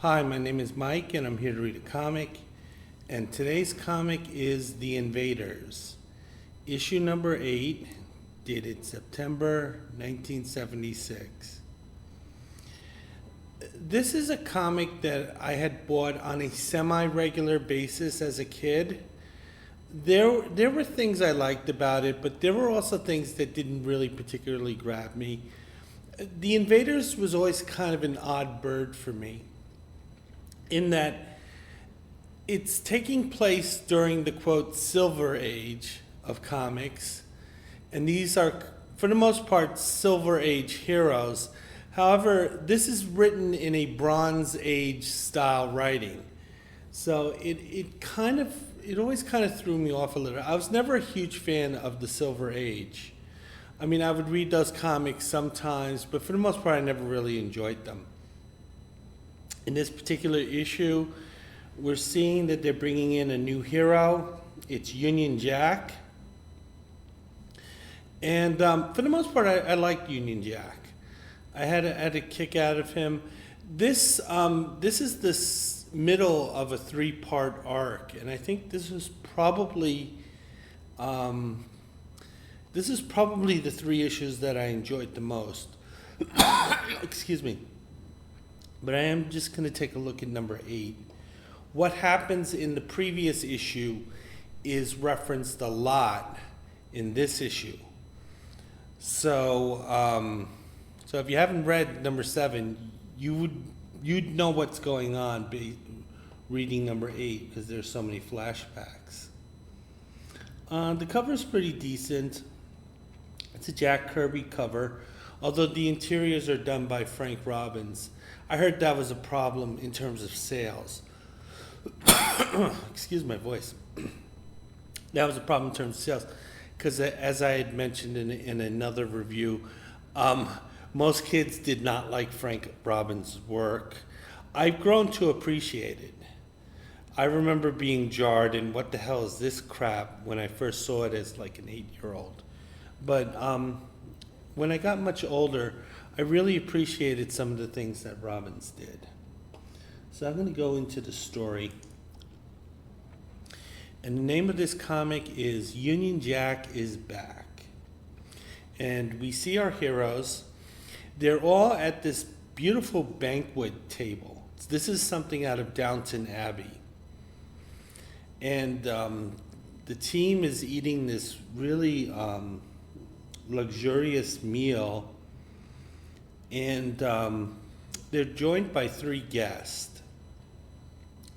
Hi, my name is Mike, and I'm here to read a comic. And today's comic is The Invaders, issue number 8, dated September 1976. This is a comic that I had bought on a semi-regular basis as a kid. There were things I liked about it, but there were also things that didn't really particularly grab me. The Invaders was always kind of an odd bird for me, in that it's taking place during the, quote, Silver Age of comics, and these are, for the most part, Silver Age heroes. However, this is written in a Bronze Age style writing, so it always kind of threw me off a little. I was never a huge fan of the Silver Age. I mean, I would read those comics sometimes, but for the most part, I never really enjoyed them. In this particular issue, we're seeing that they're bringing in a new hero. It's Union Jack. And for the most part, I liked Union Jack. I had a kick out of him. This is the middle of a 3-part arc, and I think this is probably the 3 issues that I enjoyed the most. Excuse me. But I am just going to take a look at number 8. What happens in the previous issue is referenced a lot in this issue. So if you haven't read number 7, you'd know what's going on reading number 8, because there's so many flashbacks. The cover's pretty decent. It's a Jack Kirby cover, although the interiors are done by Frank Robbins. I heard that was a problem in terms of sales. Excuse my voice. That was a problem in terms of sales, because as I had mentioned in another review, most kids did not like Frank Robbins' work. I've grown to appreciate it. I remember being jarred and what the hell is this crap when I first saw it as like an 8-year-old. But when I got much older, I really appreciated some of the things that Robbins did. So I'm going to go into the story. And the name of this comic is Union Jack is Back. And we see our heroes. They're all at this beautiful banquet table. This is something out of Downton Abbey. And the team is eating this really luxurious meal. And they're joined by 3 guests.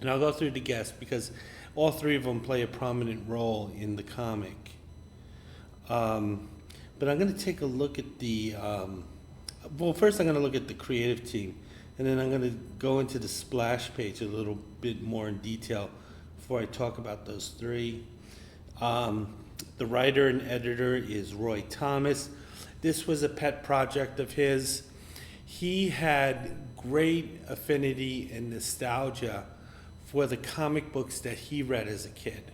And I'll go through the guests because all 3 of them play a prominent role in the comic. But I'm going to take a look at the... first I'm going to look at the creative team. And then I'm going to go into the splash page a little bit more in detail before I talk about those 3. The writer and editor is Roy Thomas. This was a pet project of his. He had great affinity and nostalgia for the comic books that he read as a kid.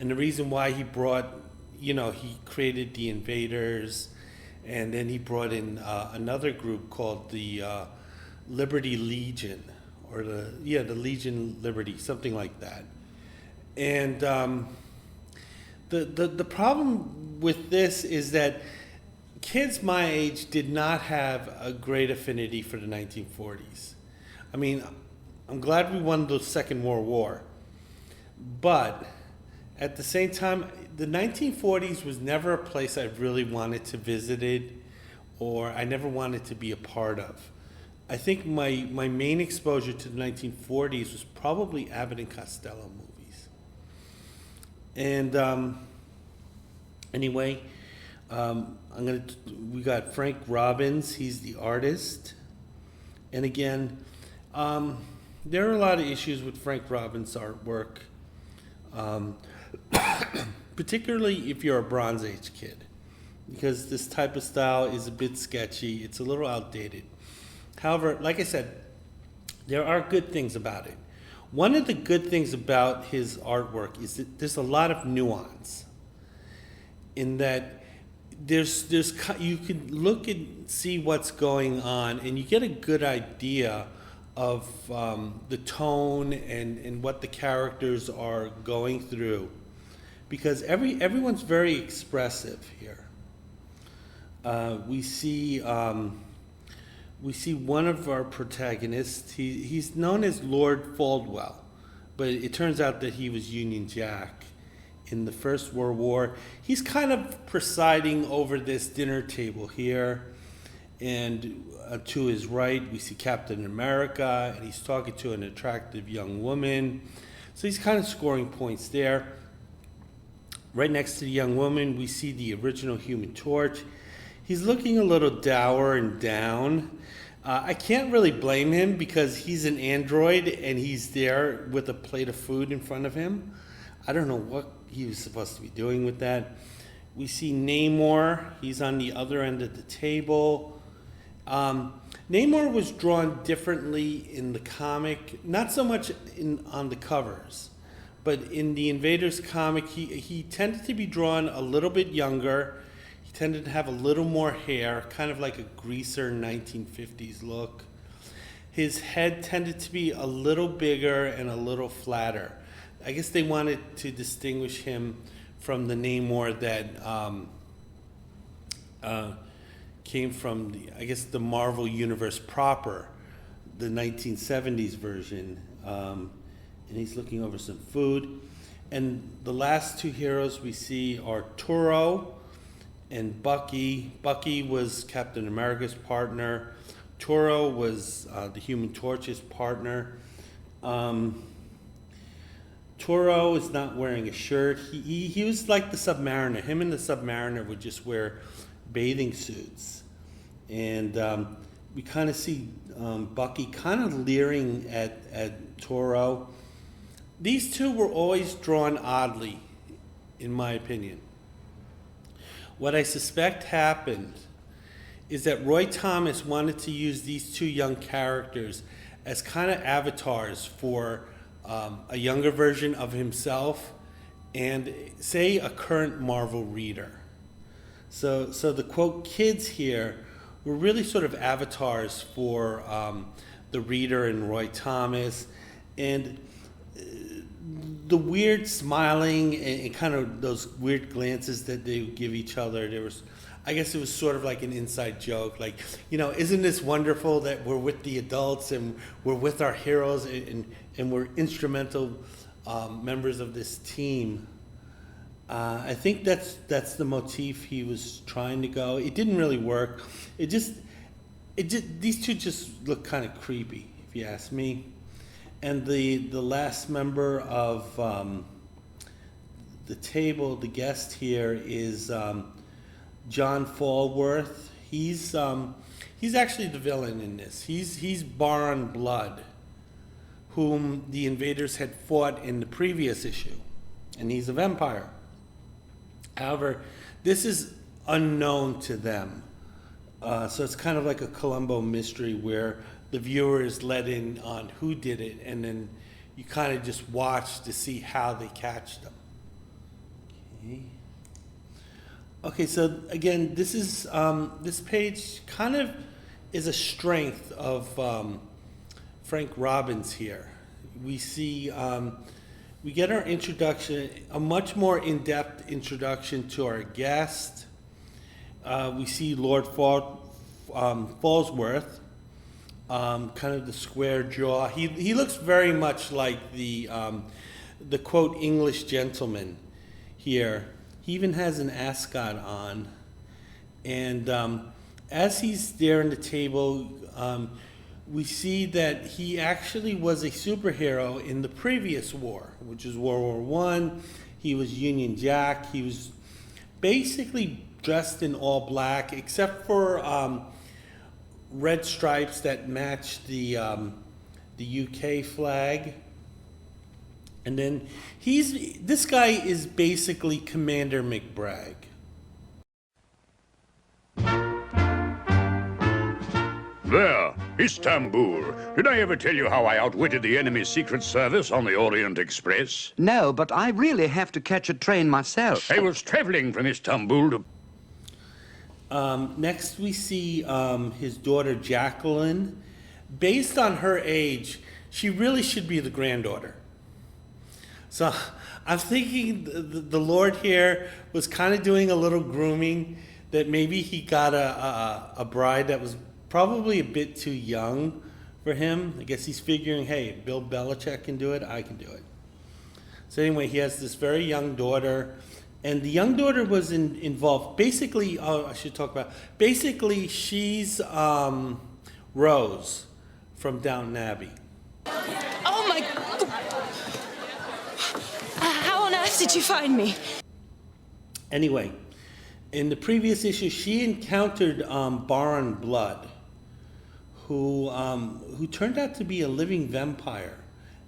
And the reason why he brought, he created the Invaders, and then he brought in another group called the Liberty Legion, or the Legion Liberty, something like that. And the problem with this is that kids my age did not have a great affinity for the 1940s. I mean, I'm glad we won the Second World War, but at the same time, the 1940s was never a place I really wanted to visit it, or I never wanted to be a part of. I think my main exposure to the 1940s was probably Abbott and Costello movies. And anyway, we got Frank Robbins. He's the artist. And again, there are a lot of issues with Frank Robbins' artwork, particularly if you're a Bronze Age kid, because this type of style is a bit sketchy. It's a little outdated. However, like I said, there are good things about it. One of the good things about his artwork is that there's a lot of nuance, in that you can look and see what's going on, and you get a good idea the tone and what the characters are going through, because everyone's very expressive here. We see one of our protagonists. He's known as Lord Faldwell, but it turns out that he was Union Jack in the First World War. He's kind of presiding over this dinner table here, and to his right we see Captain America, and he's talking to an attractive young woman. So he's kind of scoring points there. Right next to the young woman, we see the original Human Torch. He's looking a little dour and down. I can't really blame him because he's an android and he's there with a plate of food in front of him. I don't know what he was supposed to be doing with that. We see Namor. He's on the other end of the table. Namor was drawn differently in the comic, not so much on the covers, but in the Invaders comic, he tended to be drawn a little bit younger. He tended to have a little more hair, kind of like a greaser 1950s look. His head tended to be a little bigger and a little flatter. I guess they wanted to distinguish him from the Namor that came from the Marvel Universe proper, the 1970s version. And he's looking over some food. And the last two heroes we see are Toro and Bucky. Bucky was Captain America's partner. Toro was the Human Torch's partner. Toro is not wearing a shirt. He was like the Submariner. Him and the Submariner would just wear bathing suits. And we kind of see Bucky kind of leering at Toro. These two were always drawn oddly, in my opinion. What I suspect happened is that Roy Thomas wanted to use these two young characters as kind of avatars for a younger version of himself and, say, a current Marvel reader. So the quote kids here were really sort of avatars for the reader and Roy Thomas, and the weird smiling and kind of those weird glances that they would give each other. I guess it was sort of like an inside joke, like, isn't this wonderful that we're with the adults and we're with our heroes and we're instrumental members of this team. I think that's the motif he was trying to go. It didn't really work. These two just look kind of creepy, if you ask me. And the last member of the table, the guest here, is John Falworth. He's actually the villain in this. He's Baron Blood, whom the Invaders had fought in the previous issue, and he's a vampire. However, this is unknown to them, so it's kind of like a Columbo mystery where the viewer is let in on who did it, and then you kind of just watch to see how they catch them. Okay, so again, this is this page kind of is a strength of Frank Robbins here. We see we get our introduction, a much more in-depth introduction to our guest. We see Lord Falsworth. Kind of the square jaw. He looks very much like the quote English gentleman here. He even has an ascot on, and as he's there on the table, we see that he actually was a superhero in the previous war, which is World War I. He was Union Jack. He was basically dressed in all black, except for red stripes that match the UK flag. And then this guy is basically Commander McBragg. There, Istanbul. Did I ever tell you how I outwitted the enemy's Secret Service on the Orient Express? No, but I really have to catch a train myself. I was traveling from Istanbul to... Next we see his daughter Jacqueline. based on her age, she really should be the granddaughter. So I'm thinking the Lord here was kind of doing a little grooming, that maybe he got a bride that was probably a bit too young for him. I guess he's figuring, hey, Bill Belichick can do it, I can do it. So anyway, he has this very young daughter, and the young daughter was involved. Basically, basically she's Rose from Downton Abbey. Oh my... How on earth did you find me? Anyway, in the previous issue, she encountered Baron Blood, who turned out to be a living vampire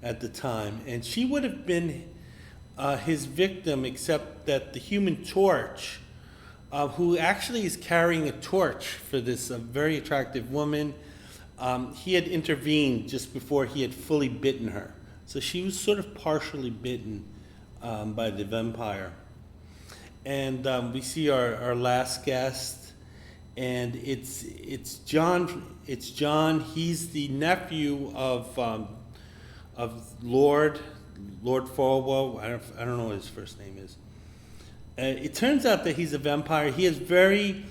at the time, and she would have been his victim, except that the Human Torch, who actually is carrying a torch for this very attractive woman, he had intervened just before he had fully bitten her. So she was sort of partially bitten by the vampire. And we see our last guest, and it's John. It's John. He's the nephew of Lord Falwell. I don't know what his first name is. It turns out that he's a vampire. He has very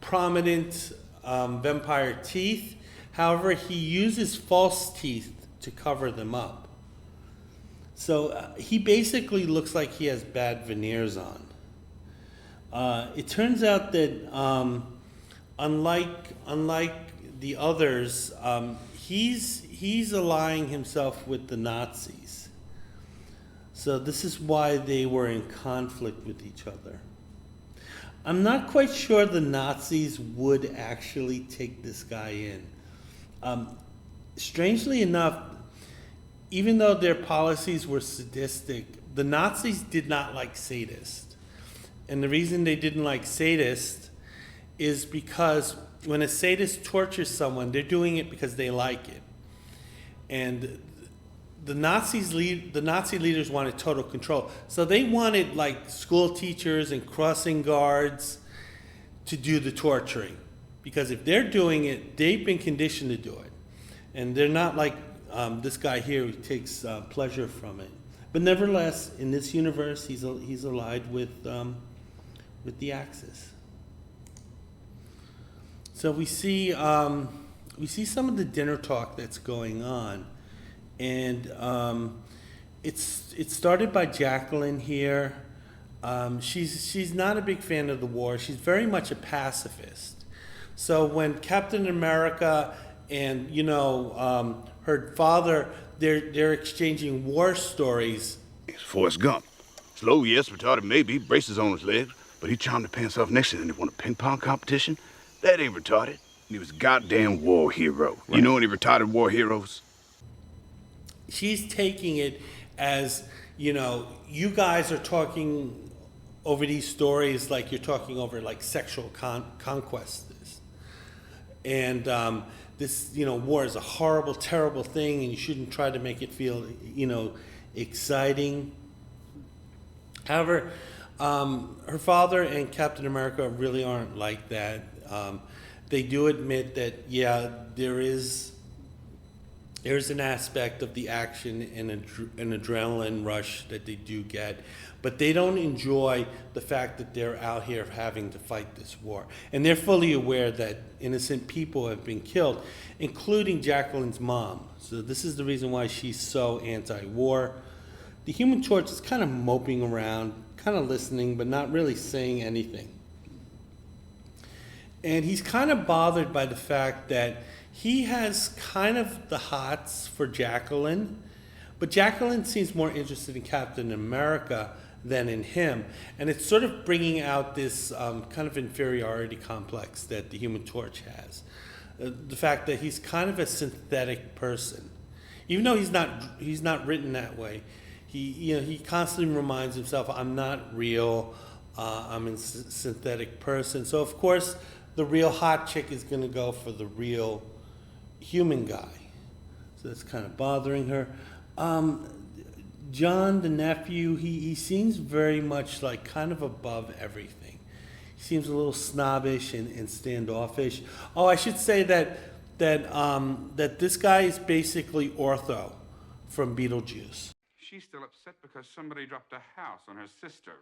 prominent vampire teeth. However, he uses false teeth to cover them up. So he basically looks like he has bad veneers on. It turns out that unlike the others, he's allying himself with the Nazis. So this is why they were in conflict with each other. I'm not quite sure the Nazis would actually take this guy in. Strangely enough, even though their policies were sadistic, the Nazis did not like sadists. And the reason they didn't like sadists is because when a sadist tortures someone, they're doing it because they like it. And the Nazi leaders wanted total control. So they wanted like school teachers and crossing guards to do the torturing. Because if they're doing it, they've been conditioned to do it. And they're not like this guy here who takes pleasure from it. But nevertheless, in this universe, he's allied with the Axis. So we see some of the dinner talk that's going on, and it's started by Jacqueline here. She's not a big fan of the war. She's very much a pacifist. So when Captain America and her father, they're exchanging war stories. It's Forrest Gump. Slow, yes, retarded, maybe, braces on his legs, but he charmed the pants off next to him and won a ping pong competition. That ain't retarded. He was a goddamn war hero. Right. You know any retarded war heroes? She's taking it as, you guys are talking over these stories like you're talking over like sexual conquest is. And this, war is a horrible, terrible thing, and you shouldn't try to make it feel, exciting. However, her father and Captain America really aren't like that. They do admit that, there's an aspect of the action and an adrenaline rush that they do get, but they don't enjoy the fact that they're out here having to fight this war. And they're fully aware that innocent people have been killed, including Jacqueline's mom. So this is the reason why she's so anti-war. The Human Torch is kind of moping around, kind of listening, but not really saying anything. And he's kind of bothered by the fact that he has kind of the hots for Jacqueline, but Jacqueline seems more interested in Captain America than in him. And it's sort of bringing out this kind of inferiority complex that the Human Torch has. The fact that he's kind of a synthetic person. Even though he's not written that way, he constantly reminds himself, I'm not real, I'm a synthetic person. So of course, the real hot chick is going to go for the real human guy. So that's kind of bothering her. John, the nephew, he seems very much like kind of above everything. He seems a little snobbish and standoffish. Oh, I should say that that this guy is basically Ortho from Beetlejuice. She's still upset because somebody dropped a house on her sister.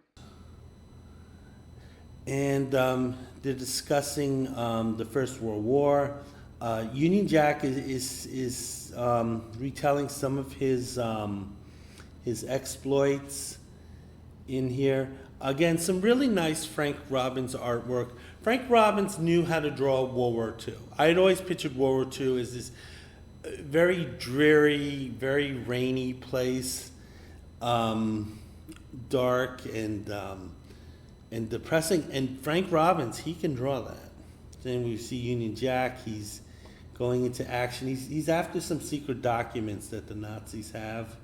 And they're discussing the First World War. Union Jack is retelling some of his exploits in here. Again, some really nice Frank Robbins artwork. Frank Robbins knew how to draw World War II. I had always pictured World War II as this very dreary, very rainy place, dark and depressing. And Frank Robbins, he can draw that. Then we see Union Jack. He's going into action. He's after some secret documents that the Nazis have.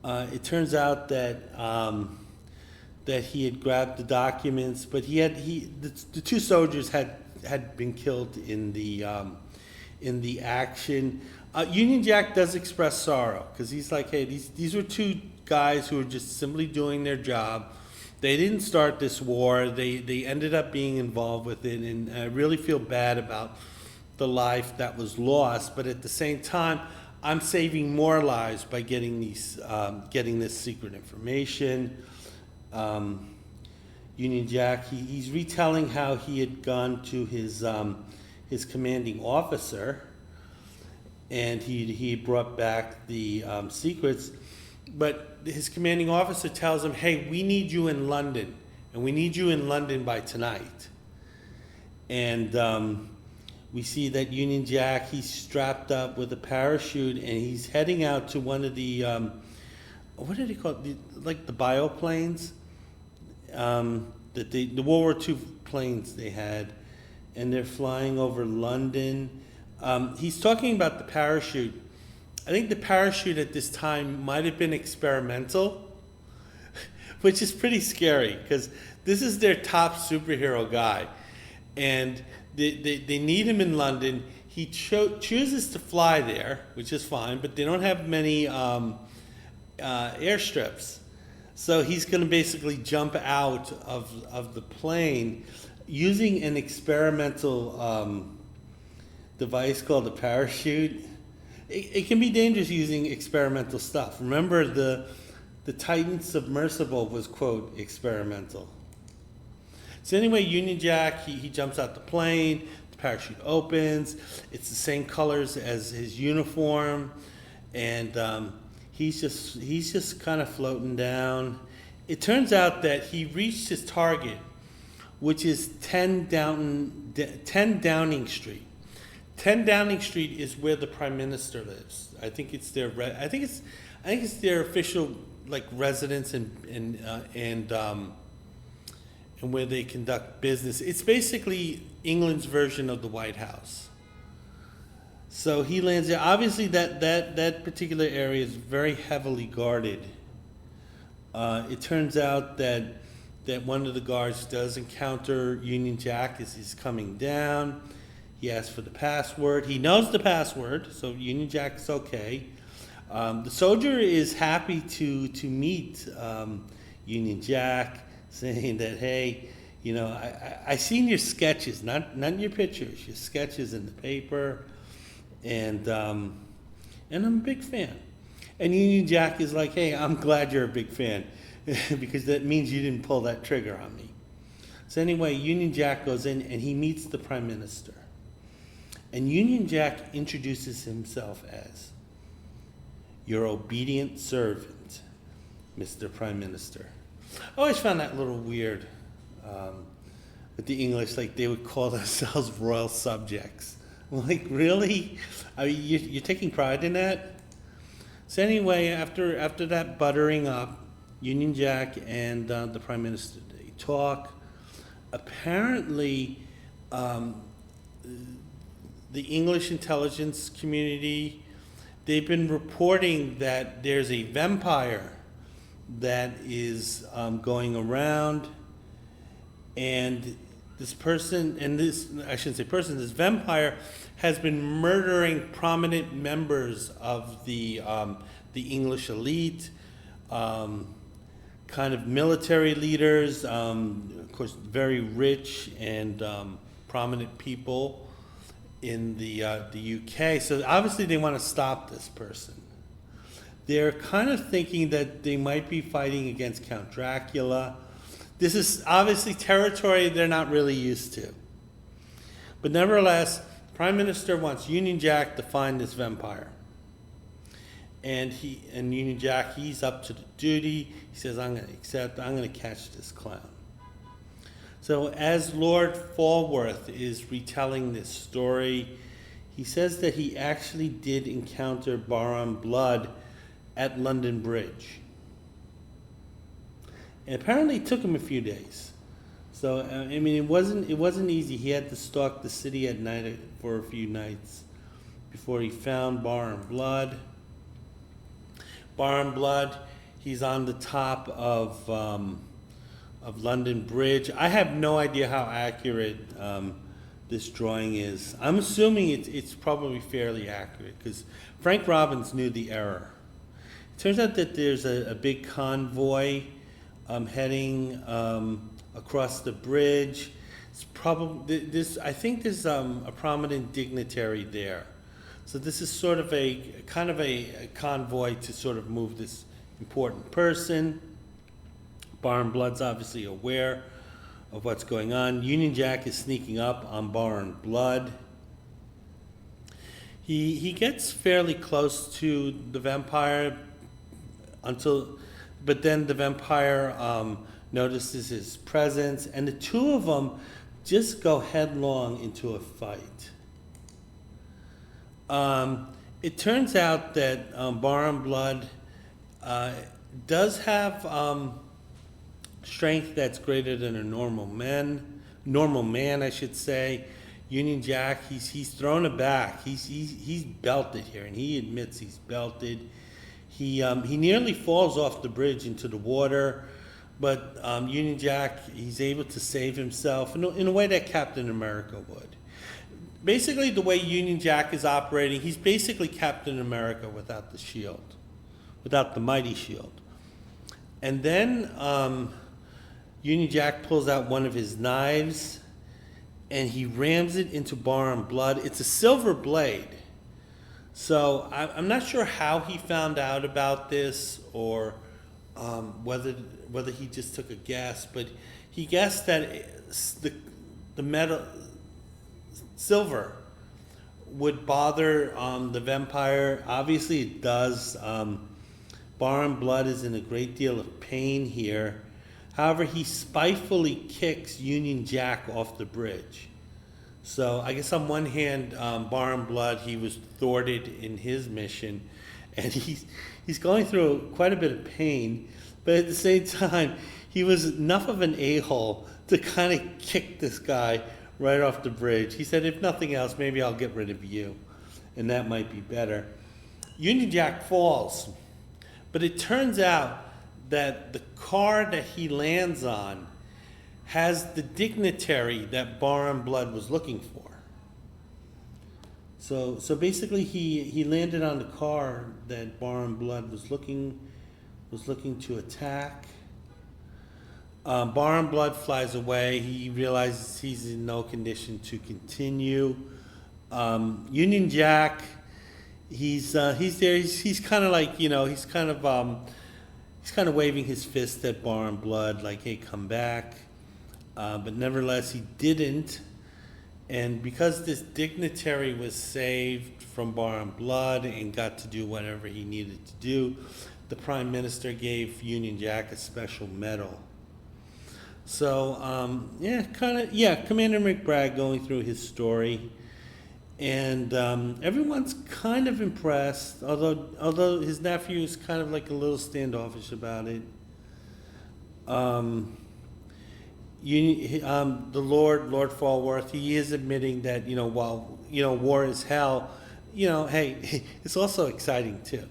It turns out that that he had grabbed the documents, but the two soldiers had been killed in the action. Union Jack does express sorrow because he's like, hey, these were two guys who were just simply doing their job. They didn't start this war. They ended up being involved with it, and I really feel bad about the life that was lost. But at the same time, I'm saving more lives by getting this secret information. Union Jack, he's retelling how he had gone to his commanding officer, and he brought back the secrets. But his commanding officer tells him, hey, we need you in London, and we need you in London by tonight. And we see that Union Jack, he's strapped up with a parachute, and he's heading out to one of the, what did he call it? Like the bioplanes? The World War II planes they had, and they're flying over London. He's talking about the parachute. I think the parachute at this time might have been experimental, which is pretty scary because this is their top superhero guy, and they need him in London. He chooses to fly there, which is fine, but they don't have many airstrips. So he's going to basically jump out of the plane using an experimental device called a parachute. It can be dangerous using experimental stuff. Remember, the Titan submersible was, quote, experimental. So anyway, Union Jack, he jumps out the plane, the parachute opens, it's the same colors as his uniform, and he's just kind of floating down. It turns out that he reached his target, which is 10 Downing Street. 10 Downing Street is where the Prime Minister lives. I think it's their official like residence and where they conduct business. It's basically England's version of the White House. So he lands there. Obviously, that particular area is very heavily guarded. It turns out that one of the guards does encounter Union Jack as he's coming down. He asks for the password. He knows the password, so Union Jack's okay. The soldier is happy to meet Union Jack, saying that, hey, you know, I seen your sketches, not your pictures, your sketches in the paper, and I'm a big fan. And Union Jack is like, hey, I'm glad you're a big fan, because that means you didn't pull that trigger on me. So anyway, Union Jack goes in and he meets the Prime Minister. And Union Jack introduces himself as your obedient servant, Mr. Prime Minister. I always found that a little weird with the English, like they would call themselves royal subjects. I'm like, really? I mean, you're taking pride in that? So anyway, after that buttering up, Union Jack and the Prime Minister, they talk. Apparently, the English intelligence community, they've been reporting that there's a vampire that is going around, and this person, and this, I shouldn't say person, this vampire has been murdering prominent members of the English elite, kind of military leaders, of course, very rich and prominent people. in the UK. So obviously they want to stop this person. They're kind of thinking that they might be fighting against Count Dracula. This is obviously territory they're not really used to. But nevertheless, the Prime Minister wants Union Jack to find this vampire. And Union Jack, he's up to the duty. He says, I'm going to catch this clown. So as Lord Falworth is retelling this story, he says that he actually did encounter Baron Blood at London Bridge. And apparently it took him a few days. So, I mean, it wasn't easy. He had to stalk the city at night for a few nights before he found Baron Blood. Baron Blood, he's on the top of London Bridge. I have no idea how accurate this drawing is. I'm assuming it's probably fairly accurate because Frank Robbins knew the error. It turns out that there's a big convoy heading across the bridge. It's probably I think there's a prominent dignitary there. So this is sort of a convoy to sort of move this important person. Baron Blood's obviously aware of what's going on. Union Jack is sneaking up on Baron Blood. He gets fairly close to the vampire but then the vampire notices his presence, and the two of them just go headlong into a fight. It turns out that Baron Blood does have strength that's greater than a normal man, I should say. Union Jack, he's thrown aback. He's belted here, and he admits he's belted. He nearly falls off the bridge into the water, but Union Jack, he's able to save himself in a way that Captain America would. Basically, the way Union Jack is operating, he's basically Captain America without the shield, without the mighty shield. And then Union Jack pulls out one of his knives, and he rams it into Baron Blood. It's a silver blade. So I'm not sure how he found out about this, or whether he just took a guess, but he guessed that the metal silver would bother the vampire. Obviously it does. Baron Blood is in a great deal of pain here. However, he spitefully kicks Union Jack off the bridge. So I guess on one hand, Baron Blood, he was thwarted in his mission, and he's going through quite a bit of pain, but at the same time, he was enough of an a-hole to kind of kick this guy right off the bridge. He said, if nothing else, maybe I'll get rid of you, and that might be better. Union Jack falls, but it turns out that the car that he lands on has the dignitary that Baron Blood was looking for. So basically he landed on the car that Baron Blood was looking to attack. Baron Blood flies away. He realizes he's in no condition to continue. Union Jack, he's there. He's kind of like, he's kind of waving his fist at Baron Blood, like, hey, come back. But nevertheless, he didn't. And because this dignitary was saved from Baron Blood and got to do whatever he needed to do, the Prime Minister gave Union Jack a special medal. So, Commander McBride going through his story. And everyone's kind of impressed, although his nephew is kind of like a little standoffish about it. The Lord Falworth, he is admitting that, while, war is hell, hey, it's also exciting too.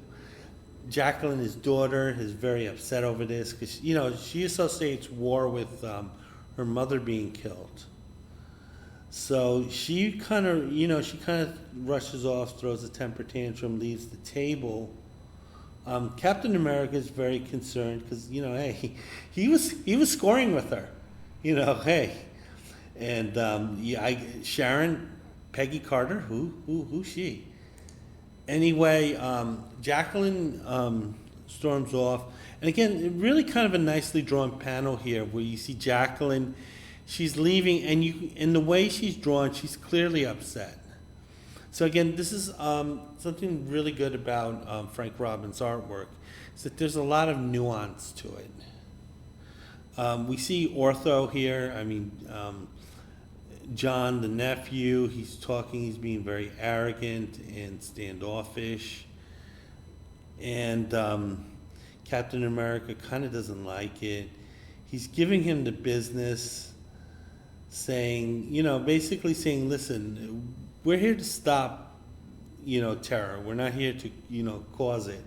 Jacqueline, his daughter, is very upset over this because, she associates war with her mother being killed. So she kind of rushes off, throws a temper tantrum, leaves the table. Captain America is very concerned because, hey, he was scoring with her. Hey, and Sharon, Peggy Carter, who's she? Anyway, Jacqueline storms off. And again, really kind of a nicely drawn panel here where you see Jacqueline, she's leaving, and in the way she's drawn, she's clearly upset. So again, this is something really good about Frank Robbins' artwork, is that there's a lot of nuance to it. We see Ortho here. I mean, John, the nephew, he's talking, he's being very arrogant and standoffish. And Captain America kind of doesn't like it. He's giving him the business, saying, basically saying, listen, we're here to stop, terror. We're not here to, cause it.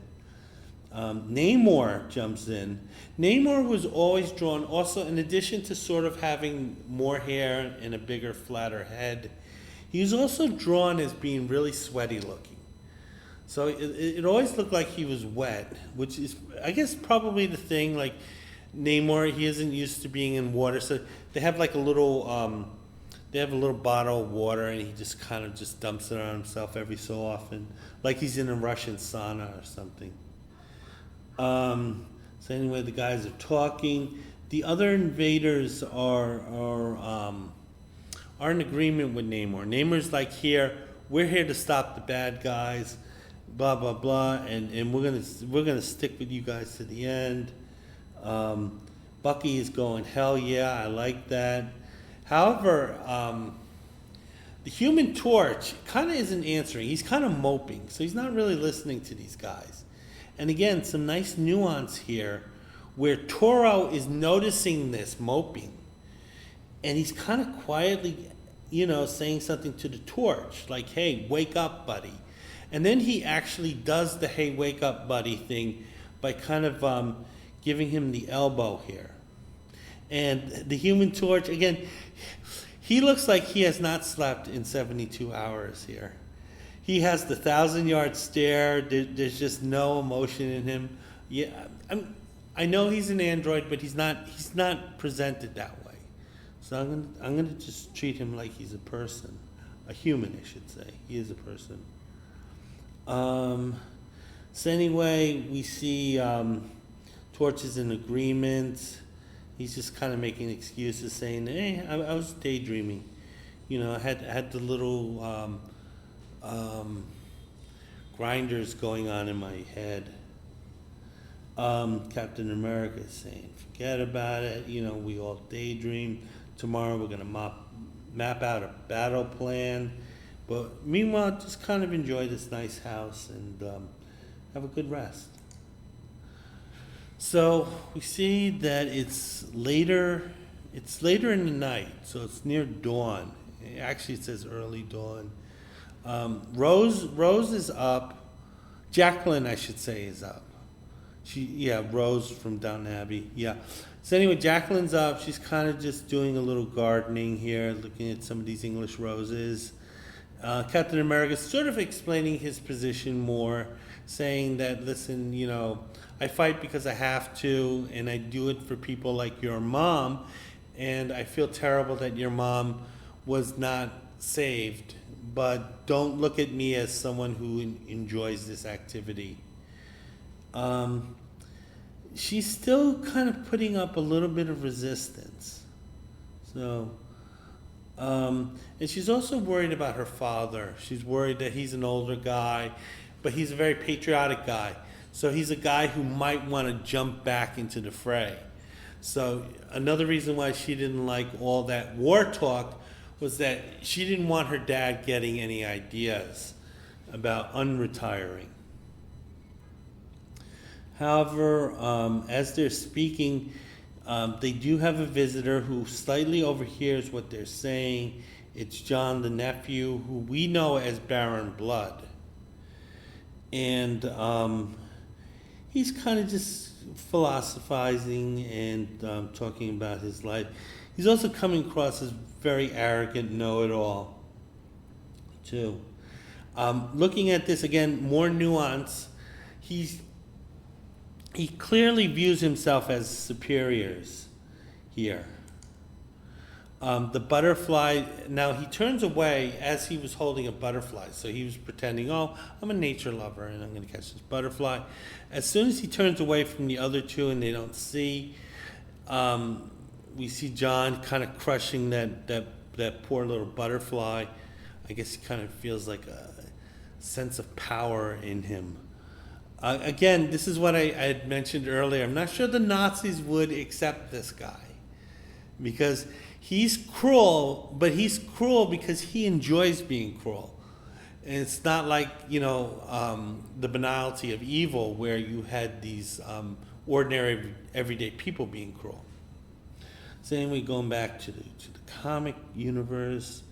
Namor jumps in. Namor was always drawn, also in addition to sort of having more hair and a bigger, flatter head, he was also drawn as being really sweaty looking. So it always looked like he was wet, which is, I guess, probably the thing. Like Namor, he isn't used to being in water, so they have like a little, they have a little bottle of water, and he just kind of just dumps it on himself every so often, like he's in a Russian sauna or something. So anyway, the guys are talking. The other invaders are in agreement with Namor. Namor's like, we're here to stop the bad guys, blah blah blah, and we're gonna stick with you guys to the end. Bucky is going, hell yeah, I like that. However, the Human Torch kind of isn't answering. He's kind of moping, so he's not really listening to these guys. And again, some nice nuance here where Toro is noticing this moping, and he's kind of quietly, saying something to the Torch, like, hey, wake up, buddy. And then he actually does the hey, wake up, buddy thing by kind of giving him the elbow here. And the Human Torch, again, he looks like he has not slept in 72 hours here. He has the 1,000-yard stare. There's just no emotion in him. Yeah, I know he's an android, but he's not presented that way. So I'm gonna just treat him like he's a person, a human, I should say. He is a person. So anyway, we see Torch is in agreement. He's just kind of making excuses, saying, "Hey, I was daydreaming. I had the little grinders going on in my head." Captain America is saying, "Forget about it. We all daydream. Tomorrow we're gonna map out a battle plan. But meanwhile, just kind of enjoy this nice house and have a good rest." So we see that it's later in the night, so it's near dawn. Actually, it says early dawn. Rose is up. Jacqueline, I should say, is up. Rose from Downton Abbey. Yeah. So anyway, Jacqueline's up. She's kind of just doing a little gardening here, looking at some of these English roses. Captain America's sort of explaining his position more, saying that, listen, I fight because I have to, and I do it for people like your mom, and I feel terrible that your mom was not saved, but don't look at me as someone who enjoys this activity. She's still kind of putting up a little bit of resistance. So, and she's also worried about her father. She's worried that he's an older guy, but he's a very patriotic guy. So he's a guy who might want to jump back into the fray. So another reason why she didn't like all that war talk was that she didn't want her dad getting any ideas about unretiring. However, as they're speaking, they do have a visitor who slightly overhears what they're saying. It's John, the nephew, who we know as Baron Blood. And he's kind of just philosophizing and talking about his life. He's also coming across as very arrogant know-it-all, too. Looking at this, again, more nuance. He clearly views himself as superiors here. The butterfly, now he turns away as he was holding a butterfly. So he was pretending, oh, I'm a nature lover and I'm going to catch this butterfly. As soon as he turns away from the other two and they don't see, we see John kind of crushing that poor little butterfly. I guess he kind of feels like a sense of power in him. Again, this is what I had mentioned earlier. I'm not sure the Nazis would accept this guy because he's cruel, but he's cruel because he enjoys being cruel. And it's not like, the banality of evil where you had these ordinary, everyday people being cruel. So anyway, going back to the comic universe,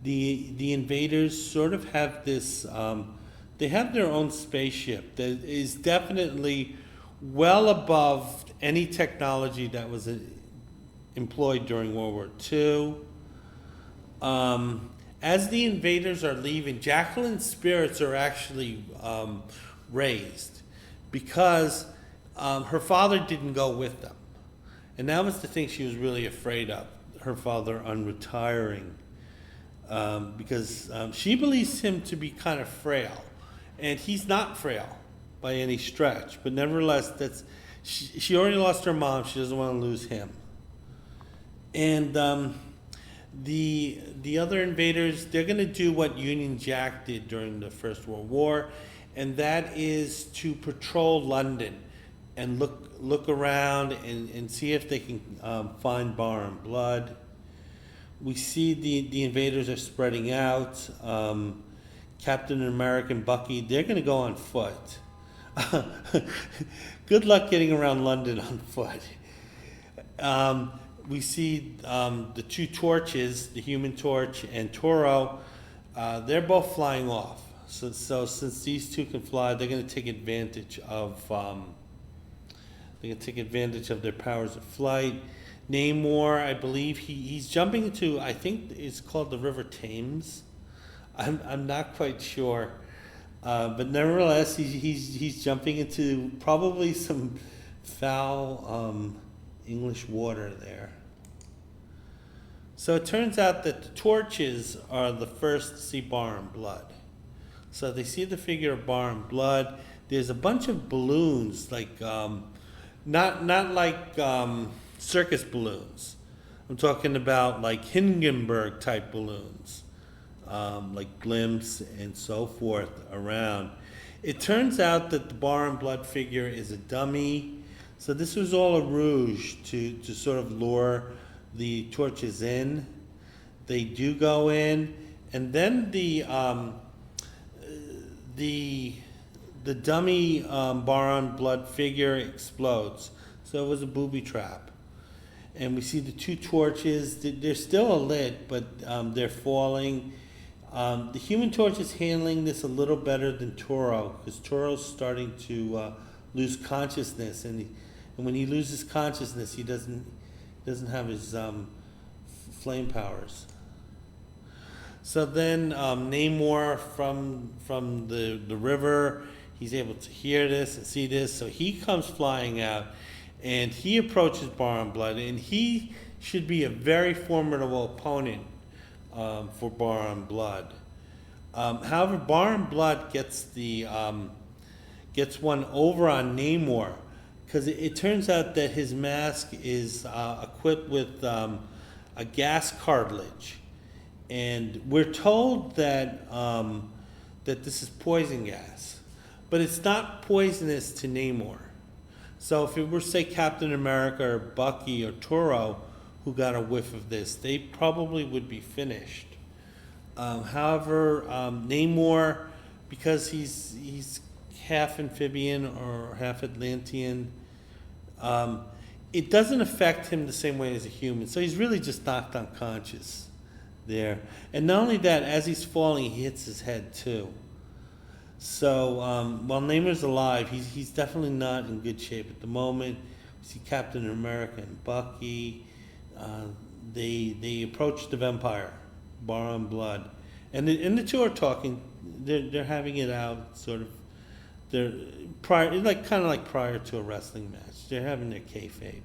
the Invaders sort of have this, they have their own spaceship that is definitely well above any technology that was employed during World War II. As the Invaders are leaving, Jacqueline's spirits are actually raised because her father didn't go with them. And that was the thing she was really afraid of, her father unretiring. Because she believes him to be kind of frail. And he's not frail by any stretch. But nevertheless, she already lost her mom. She doesn't want to lose him. And the other Invaders, they're going to do what Union Jack did during the First World War. And that is to patrol London and look around and see if they can find Bar and Blood. We see the Invaders are spreading out. Captain America and Bucky, they're going to go on foot. Good luck getting around London on foot. We see the two Torches, the Human Torch and Toro, they're both flying off. So since these two can fly, they're going to take advantage of their powers of flight. Namor, I believe he's jumping into, I think it's called the River Thames. I'm not quite sure, but nevertheless he's jumping into probably some foul English water there. So it turns out that the Torches are the first to see Bar and Blood. So they see the figure of Bar and Blood. There's a bunch of balloons, like not like circus balloons. I'm talking about like Hindenburg type balloons, like blimps and so forth around. It turns out that the Bar and Blood figure is a dummy. So this was all a rouge to sort of lure the Torches in. They do go in, and then the dummy Bar and Blood figure explodes. So it was a booby trap. And we see the two Torches. They're still lit, but they're falling. The Human Torch is handling this a little better than Toro, because Toro's starting to lose consciousness, and when he loses consciousness, he doesn't have his flame powers. So then Namor from the river, he's able to hear this and see this, so he comes flying out, and he approaches Bar and Blood, and he should be a very formidable opponent for Bar and Blood. However, Bar and Blood gets one over on Namor, because it turns out that his mask is equipped with a gas cartilage, and we're told that that this is poison gas, but it's not poisonous to Namor. So if it were, say, Captain America or Bucky or Toro who got a whiff of this, they probably would be finished. However, Namor, because he's half amphibian or half Atlantean, it doesn't affect him the same way as a human. So he's really just knocked unconscious there. And not only that, as he's falling, he hits his head too. So while Namor's alive, he's definitely not in good shape at the moment. We see Captain America and Bucky. They approach the vampire, Bar and Blood, and the two are talking. They're having it out, sort of. They're prior to a wrestling match. They're having their kayfabe.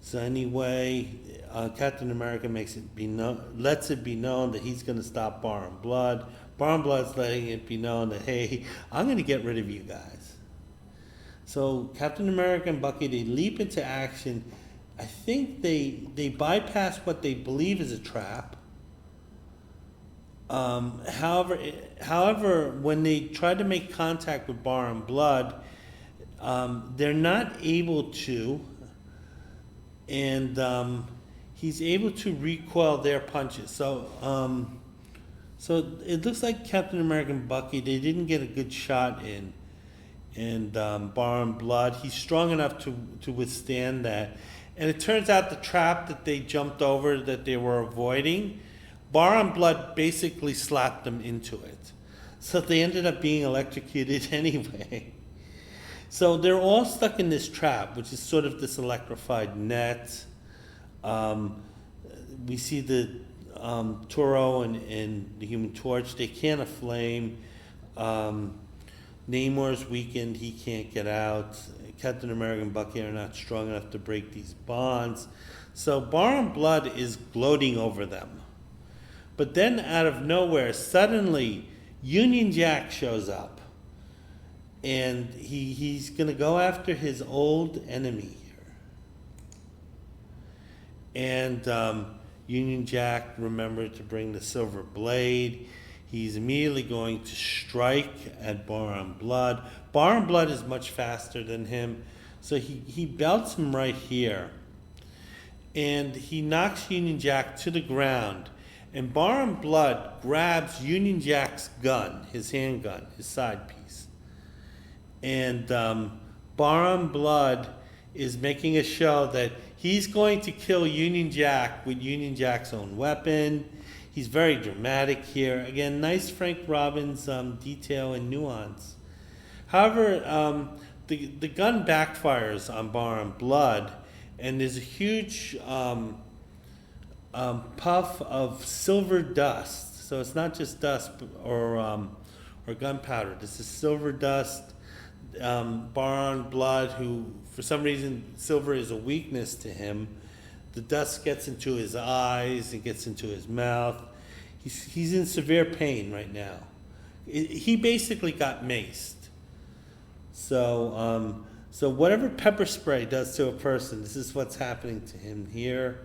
So anyway, Captain America lets it be known that he's going to stop Bar and Blood. Bar and Blood's letting it be known that, hey, I'm going to get rid of you guys. So Captain America and Bucky, they leap into action. I think they bypass what they believe is a trap. However, when they try to make contact with Bar and Blood, they're not able to, and he's able to recoil their punches. So it looks like Captain America and Bucky, they didn't get a good shot in. And Bar and Blood, he's strong enough to withstand that. And it turns out the trap that they jumped over, that they were avoiding, Bar and Blood basically slapped them into it. So they ended up being electrocuted anyway. So they're all stuck in this trap, which is sort of this electrified net. We see the Toro and the Human Torch, they can't aflame. Namor's weakened, he can't get out. Captain America and Bucky are not strong enough to break these bonds. So Bar and Blood is gloating over them. But then out of nowhere, suddenly Union Jack shows up. And he's going to go after his old enemy here. And Union Jack remembered to bring the silver blade. He's immediately going to strike at Bar and Blood. Bar and Blood is much faster than him, so he belts him right here. And he knocks Union Jack to the ground. And Bar and Blood grabs Union Jack's gun, his handgun, his side piece. And Bar and Blood is making a show that he's going to kill Union Jack with Union Jack's own weapon. He's very dramatic here. Again, nice Frank Robbins detail and nuance. However, the gun backfires on Bar and Blood, and there's a huge puff of silver dust. So it's not just dust or gunpowder. This is silver dust. Bar and Blood, who for some reason silver is a weakness to him, the dust gets into his eyes, it gets into his mouth. He's in severe pain right now. He basically got maced. So whatever pepper spray does to a person, this is what's happening to him here.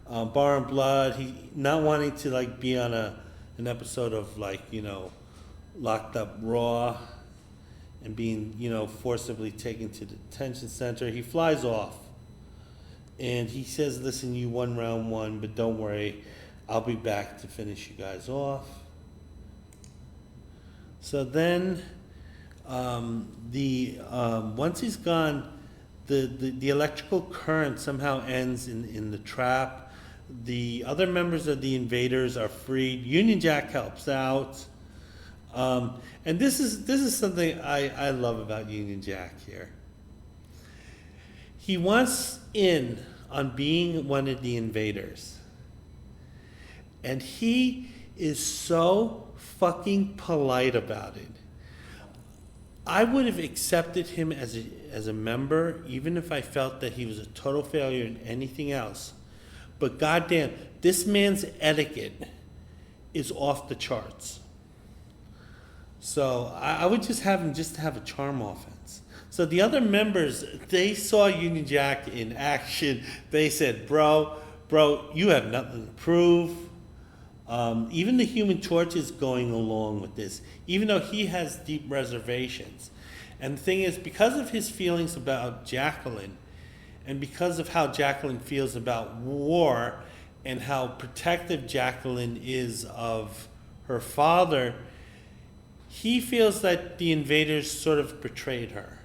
Bar and Blood, he not wanting to be on an episode of Locked Up Raw and being forcibly taken to the detention center. He flies off. And he says, listen, you won round one, but don't worry, I'll be back to finish you guys off. So then, once he's gone, the electrical current somehow ends in the trap. The other members of the Invaders are freed. Union Jack helps out. And this is something I love about Union Jack here. He wants in on being one of the Invaders. And he is so fucking polite about it. I would have accepted him as a member, even if I felt that he was a total failure in anything else. But goddamn, this man's etiquette is off the charts. So I would just have him just have a charm offense. So the other members, they saw Union Jack in action. They said, bro, you have nothing to prove. Even the Human Torch is going along with this, even though he has deep reservations. And the thing is, because of his feelings about Jacqueline, and because of how Jacqueline feels about war, and how protective Jacqueline is of her father, he feels that the Invaders sort of betrayed her.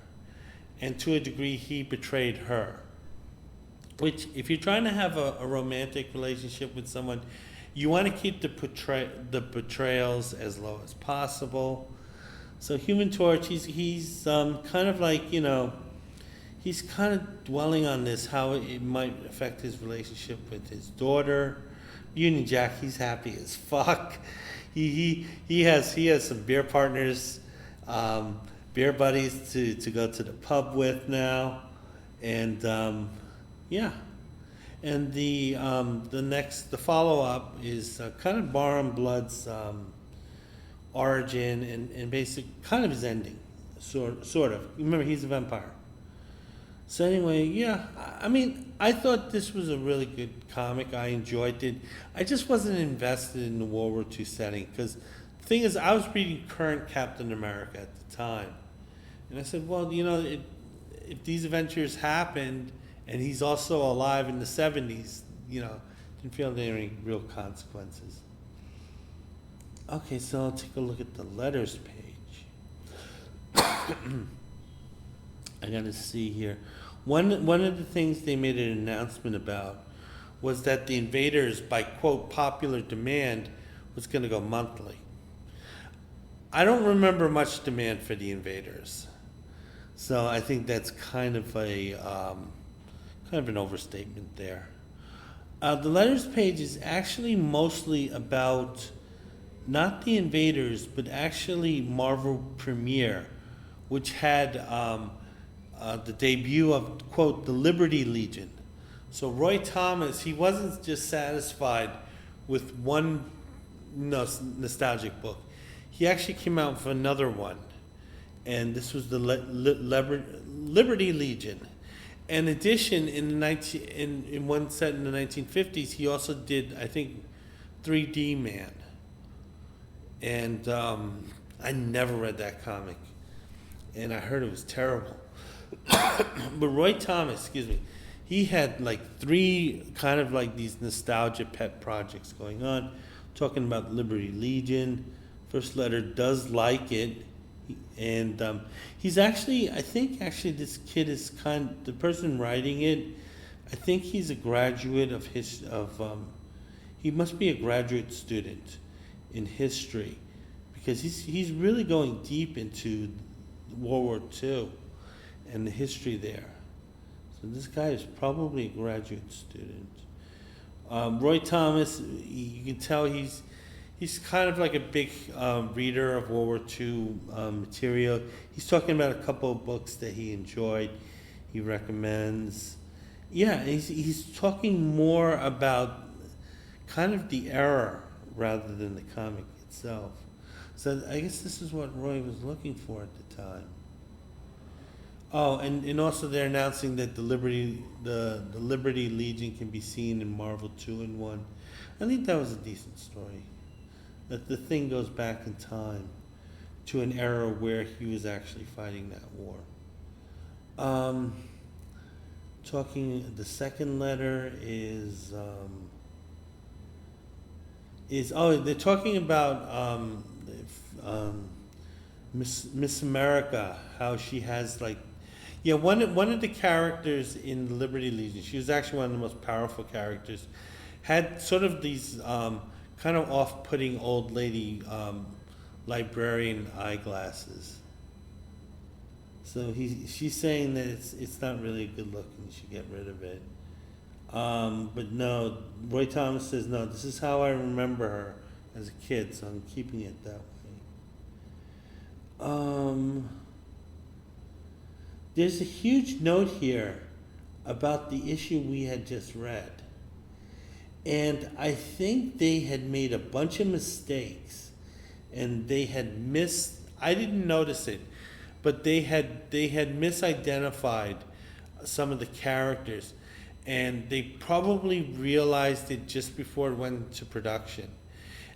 And to a degree, he betrayed her. Which, if you're trying to have a romantic relationship with someone, you want to keep the betrayals as low as possible. So Human Torch, he's kind of he's kind of dwelling on this, how it might affect his relationship with his daughter. Union Jack, he's happy as fuck. He has some beer partners, beer buddies to go to the pub with now, and yeah. And the follow-up is kind of Bar Blood's origin and basic, kind of his ending, sort of. Remember, he's a vampire. So anyway, yeah, I mean, I thought this was a really good comic. I enjoyed it. I just wasn't invested in the World War II setting, because the thing is, I was reading current Captain America at the time. And I said, well, you know, if these adventures happened, and he's also alive in the 70s, you know, didn't feel there were any real consequences. Okay, so I'll take a look at the letters page. I gotta see here. One of the things they made an announcement about was that the Invaders, by quote popular demand, was gonna go monthly. I don't remember much demand for the Invaders, so I think that's kind of an overstatement there. The letters page is actually mostly about not the Invaders, but actually Marvel Premiere, which had the debut of, quote, the Liberty Legion. So Roy Thomas, he wasn't just satisfied with one nostalgic book. He actually came out with another one, and this was the Liberty Legion. In addition, in one set in the 1950s, he also did, I think, 3D Man. And I never read that comic, and I heard it was terrible. But Roy Thomas, he had like 3 kind of like these nostalgia pet projects going on, talking about Liberty Legion. First Letter does like it, and he's actually, I think actually this kid is the person writing it, I think he's a graduate he must be a graduate student in history, because he's really going deep into World War II and the history there. So this guy is probably a graduate student. Roy Thomas, you can tell he's kind of like a big reader of World War II material. He's talking about a couple of books that he enjoyed, he recommends. Yeah, he's talking more about kind of the era rather than the comic itself. So I guess this is what Roy was looking for at the time. Oh, and also they're announcing that the Liberty Legion can be seen in Marvel 2-in-1. I think that was a decent story. That the thing goes back in time to an era where he was actually fighting that war. The second letter is they're talking about Miss America, how she has like, yeah, one of the characters in the Liberty Legion, she was actually one of the most powerful characters, had sort of these kind of off-putting old lady librarian eyeglasses. So she's saying that it's not really good look and you should get rid of it. But no, Roy Thomas says, no, this is how I remember her as a kid, so I'm keeping it that way. There's a huge note here about the issue we had just read. And I think they had made a bunch of mistakes, and they had I didn't notice it, but they had misidentified some of the characters, and they probably realized it just before it went into production.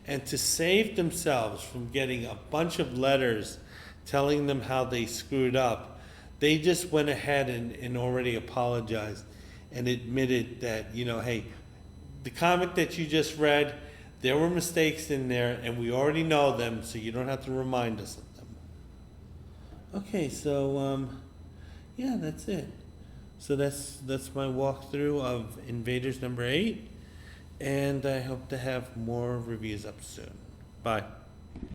And to save themselves from getting a bunch of letters telling them how they screwed up, they just went ahead and already apologized and admitted that, hey, the comic that you just read, there were mistakes in there, and we already know them, so you don't have to remind us of them. Okay, so yeah, that's it. So that's my walkthrough of Invaders number 8, and I hope to have more reviews up soon. Bye.